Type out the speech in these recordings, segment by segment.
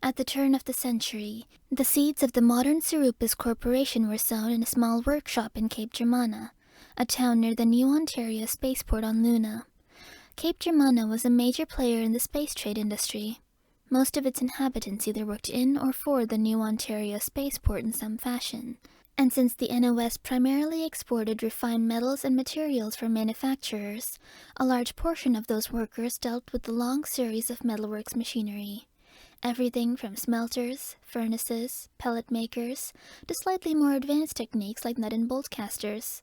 At the turn of the century, the seeds of the modern Syrupis Corporation were sown in a small workshop in Cape Germana, a town near the New Ontario spaceport on Luna. Cape Germana was a major player in the space trade industry. Most of its inhabitants either worked in or for the New Ontario spaceport in some fashion. And since the NOS primarily exported refined metals and materials for manufacturers, a large portion of those workers dealt with the long series of metalworks machinery. Everything from smelters, furnaces, pellet makers, to slightly more advanced techniques like nut and bolt casters.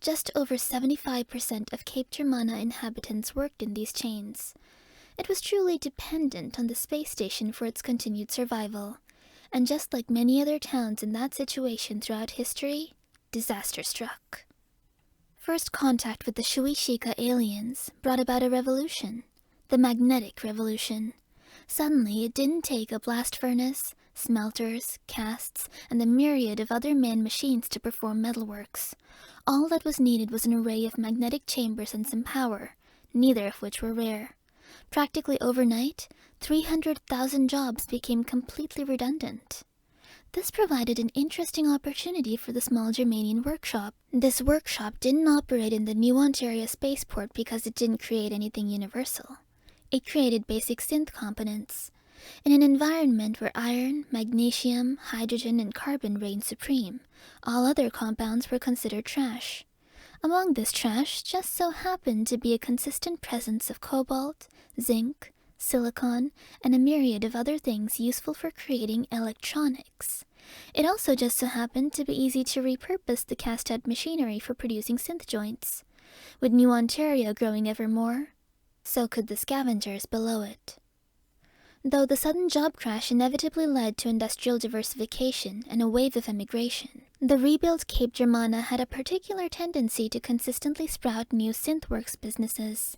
Just over 75% of Cape Germana inhabitants worked in these chains. It was truly dependent on the space station for its continued survival. And just like many other towns in that situation throughout history, disaster struck. First contact with the Shuishika aliens brought about a revolution, the magnetic revolution. Suddenly, it didn't take a blast furnace, smelters, casts, and a myriad of other manned machines to perform metalworks. All that was needed was an array of magnetic chambers and some power, neither of which were rare. Practically overnight, 300,000 jobs became completely redundant. This provided an interesting opportunity for the small Germanian workshop. This workshop didn't operate in the New Ontario spaceport because it didn't create anything universal. It created basic synth components. In an environment where iron, magnesium, hydrogen, and carbon reigned supreme, all other compounds were considered trash. Among this trash just so happened to be a consistent presence of cobalt, zinc, silicon, and a myriad of other things useful for creating electronics. It also just so happened to be easy to repurpose the cast-head machinery for producing synth joints. With New Ontario growing ever more, so could the scavengers below it. Though the sudden job crash inevitably led to industrial diversification and a wave of emigration, the rebuilt Cape Germana had a particular tendency to consistently sprout new synthworks businesses.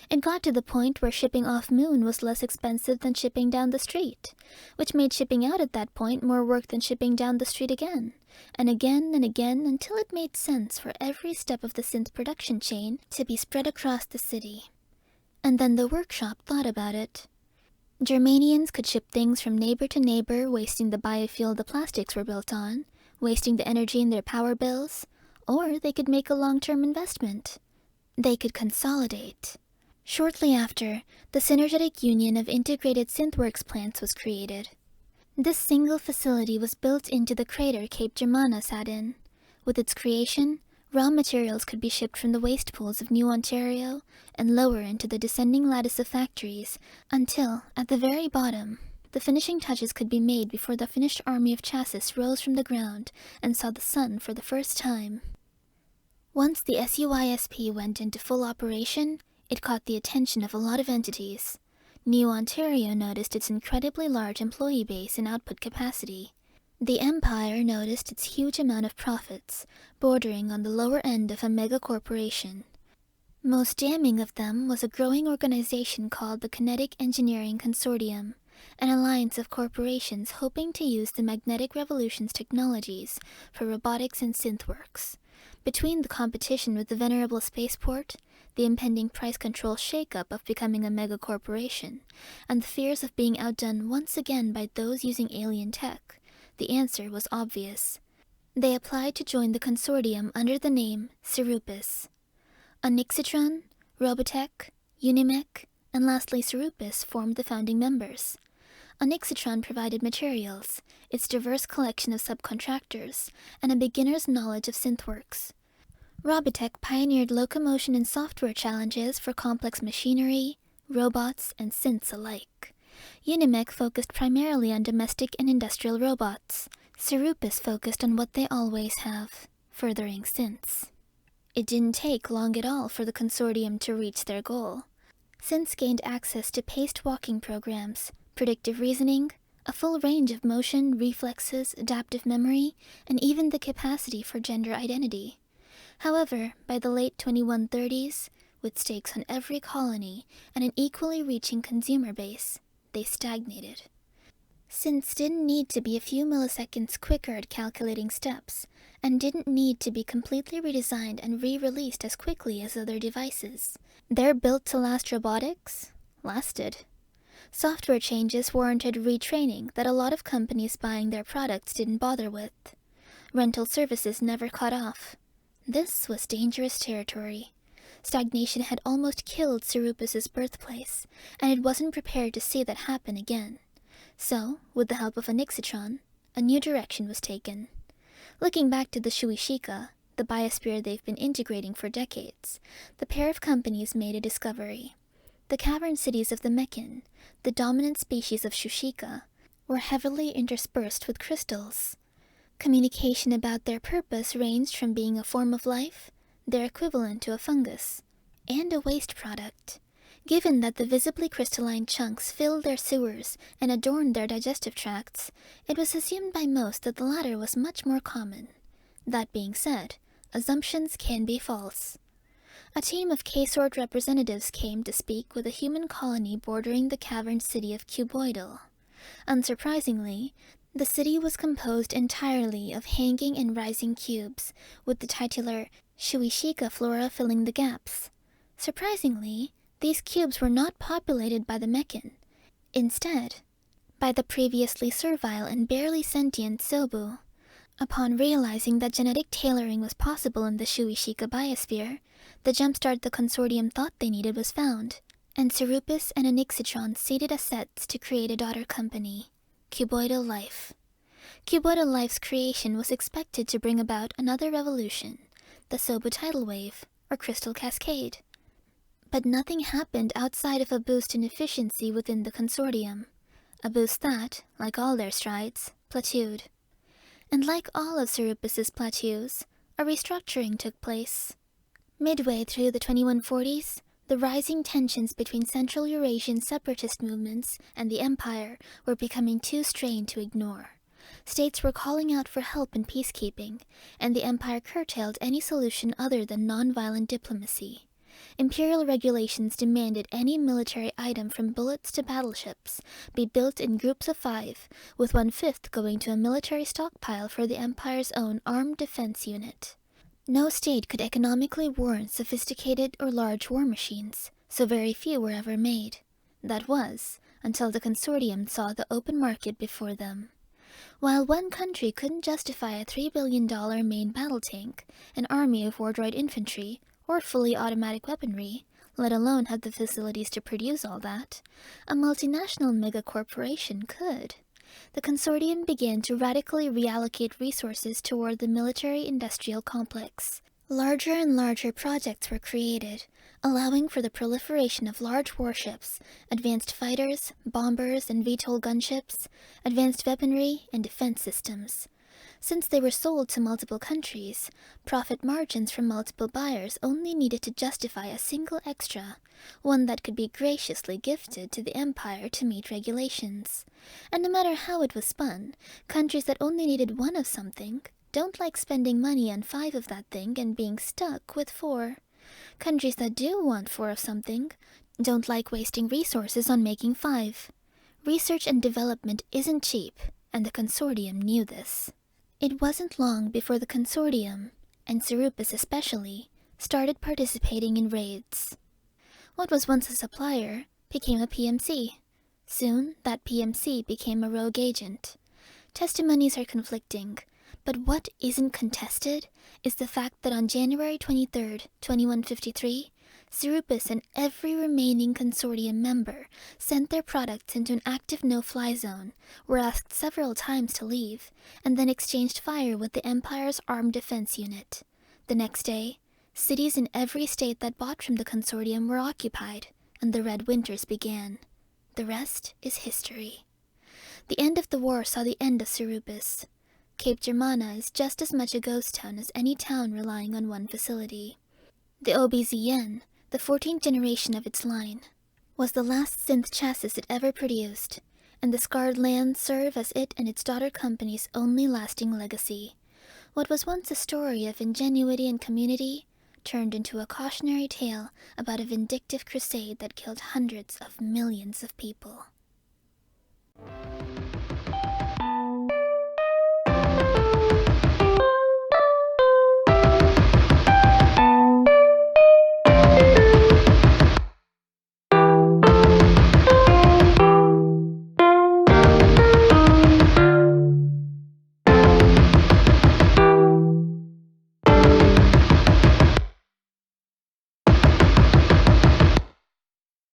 It got to the point where shipping off Moon was less expensive than shipping down the street, which made shipping out at that point more work than shipping down the street again and again until it made sense for every step of the synth production chain to be spread across the city. And then the workshop thought about it. Germanians could ship things from neighbor to neighbor, wasting the biofuel the plastics were built on, wasting the energy in their power bills, or they could make a long-term investment. They could consolidate. Shortly after, the synergetic union of integrated synthworks plants was created. This single facility was built into the crater Cape Germana sat in. With its creation, raw materials could be shipped from the waste pools of New Ontario and lower into the descending lattice of factories until, at the very bottom, the finishing touches could be made before the finished army of chassis rose from the ground and saw the sun for the first time. Once the SUISP went into full operation, it caught the attention of a lot of entities. New Ontario noticed its incredibly large employee base and output capacity. The Empire noticed its huge amount of profits, bordering on the lower end of a mega-corporation. Most damning of them was a growing organization called the Kinetic Engineering Consortium, an alliance of corporations hoping to use the magnetic revolution's technologies for robotics and synthworks. Between the competition with the venerable spaceport, the impending price control shakeup of becoming a mega-corporation, and the fears of being outdone once again by those using alien tech, the answer was obvious. They applied to join the consortium under the name Syrupis. Onixitron, Robotech, Unimech, and lastly Syrupis formed the founding members. Onixitron provided materials, its diverse collection of subcontractors, and a beginner's knowledge of synthworks. Robotech pioneered locomotion and software challenges for complex machinery, robots, and synths alike. Unimech focused primarily on domestic and industrial robots. Syrupis focused on what they always have, furthering synths. It didn't take long at all for the consortium to reach their goal. Synths gained access to paced walking programs, predictive reasoning, a full range of motion, reflexes, adaptive memory, and even the capacity for gender identity. However, by the late 2130s, with stakes on every colony and an equally reaching consumer base, they stagnated. Synths didn't need to be a few milliseconds quicker at calculating steps, and didn't need to be completely redesigned and re-released as quickly as other devices. Their built-to-last robotics lasted. Software changes warranted retraining that a lot of companies buying their products didn't bother with. Rental services never caught off. This was dangerous territory. Stagnation had almost killed Syrupis' birthplace, and it wasn't prepared to see that happen again. So, with the help of a Nixitron, a new direction was taken. Looking back to the Shuishika, the biosphere they've been integrating for decades, the pair of companies made a discovery. The cavern cities of the Meccan, the dominant species of Shushika, were heavily interspersed with crystals. Communication about their purpose ranged from being a form of life, their equivalent to a fungus, and a waste product. Given that the visibly crystalline chunks filled their sewers and adorned their digestive tracts, it was assumed by most that the latter was much more common. That being said, assumptions can be false. A team of K-Sort representatives came to speak with a human colony bordering the cavern city of Cuboidal. Unsurprisingly, the city was composed entirely of hanging and rising cubes, with the titular Shuishika flora filling the gaps. Surprisingly, these cubes were not populated by the Meccan. Instead, by the previously servile and barely sentient Sobu. Upon realizing that genetic tailoring was possible in the Shuishika biosphere, the jumpstart the consortium thought they needed was found, and Syrupis and Anixitron seeded assets to create a daughter company, Cuboidal Life. Cuboidal Life's creation was expected to bring about another revolution, the Sobu tidal wave, or crystal cascade. But nothing happened outside of a boost in efficiency within the consortium, a boost that, like all their strides, plateaued. And like all of Syrupis' plateaus, a restructuring took place. Midway through the 2140s, the rising tensions between Central Eurasian separatist movements and the Empire were becoming too strained to ignore. States were calling out for help in peacekeeping, and the Empire curtailed any solution other than non-violent diplomacy. Imperial regulations demanded any military item from bullets to battleships be built in groups of 5, with 1/5 going to a military stockpile for the Empire's own armed defense unit. No state could economically warrant sophisticated or large war machines, so very few were ever made. That was, until the consortium saw the open market before them. While one country couldn't justify a $3 billion main battle tank, an army of war-droid infantry, or fully automatic weaponry, let alone have the facilities to produce all that, a multinational megacorporation could. The consortium began to radically reallocate resources toward the military-industrial complex. Larger and larger projects were created, allowing for the proliferation of large warships, advanced fighters, bombers, and VTOL gunships, advanced weaponry, and defense systems. Since they were sold to multiple countries, profit margins from multiple buyers only needed to justify a single extra, one that could be graciously gifted to the Empire to meet regulations. And no matter how it was spun, countries that only needed 1 of something don't like spending money on 5 of that thing and being stuck with 4. Countries that do want 4 of something don't like wasting resources on making 5. Research and development isn't cheap, and the consortium knew this. It wasn't long before the consortium, and Syrupis especially, started participating in raids. What was once a supplier became a PMC. Soon, that PMC became a rogue agent. Testimonies are conflicting, but what isn't contested is the fact that on January 23, 2153, Syrupis and every remaining consortium member sent their products into an active no-fly zone, were asked several times to leave, and then exchanged fire with the Empire's armed defense unit. The next day, cities in every state that bought from the consortium were occupied, and the Red Winters began. The rest is history. The end of the war saw the end of Syrupis. Cape Germana is just as much a ghost town as any town relying on one facility. The OBZN, the 14th generation of its line, was the last synth chassis it ever produced, and the scarred lands serve as it and its daughter company's only lasting legacy. What was once a story of ingenuity and community turned into a cautionary tale about a vindictive crusade that killed hundreds of millions of people.